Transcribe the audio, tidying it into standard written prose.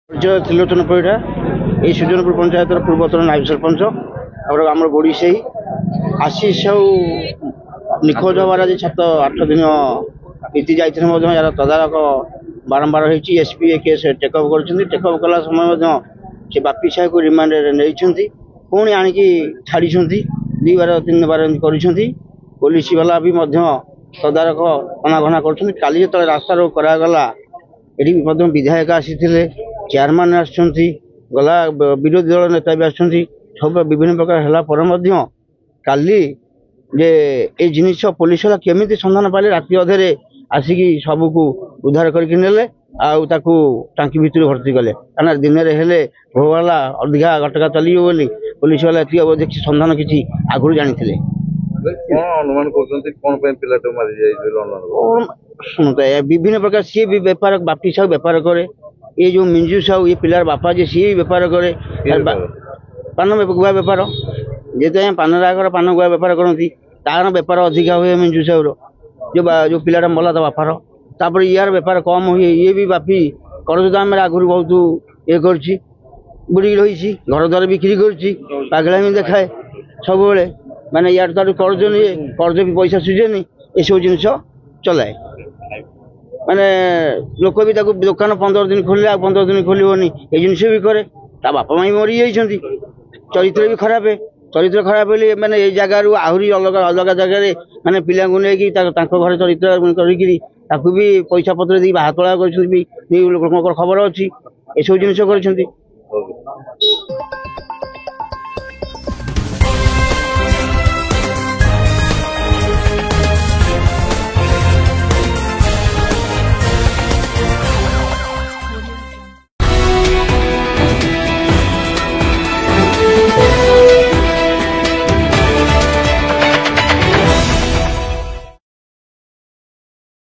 त्रिलोचन परिड़ा ये सुजनपुर पंचायत पूर्वतन नायब सरपंच और आम गोड़ी से आशीष निखोज हबार आज 7-8 दिन बीती जाते यार तदारक बारंबार होती एसपी ए केस टेकअप टेकअप कला समय से बापी साहब को रिमांड नहीं पुणी आणिकी छाड़ी 2 बार 3 बार कर पुलिस वाला भी तदारक अनाघना कर काली जो रास्ता रोक करागला ये विधायक आसी चेयरमैन आसला विरोधी दल नेता भी आसब विभिन्न प्रकार है काली जे ये जिनिस पुलिस वाला केमी संधान पाले राति अधे आसिक सबको उद्धार करके टांकी भितर भर्ती कले कहना दिन हेले भोगला अधिका घटका चलिए बोली पुलिस वाला ये संधान किसी आगु जानी अनुमान शुणुता विभिन्न प्रकार सी भी बेपार बापी साहू बेपार करे ये जो मिंजू साहू ये पिलार बापा जे सी बेपार करे पान गुआ बेपार जेते पानरागर पान गुआ बेपार करती तार बेपार अधिका हुए मिंजू साहूर जो पिलाटा मला तो बापार तापर यार बेपार कम हुए ये भी बापी करज दाम आगुरी बहुत ये कर बुड़ी रही घर द्वार बिक्री करगलामी देखाए सब माने यार तार कर्ज निए कर्ज भी पैसा सुझेनि ये सब जिन चलाए माने लोक भी दुकान 15 दिन खोल 15 दिन खोलनी ये जिन भी करे बापा माई मरी जाइए चरित्र भी खराब है चरित्र खराब है मैंने ये जगार आहरी अलग अलग जगह मैंने पिला नहीं घर चरित्र कर भी पैसा पत्र दी बाहतला कर खबर अच्छी ये सब जिन कर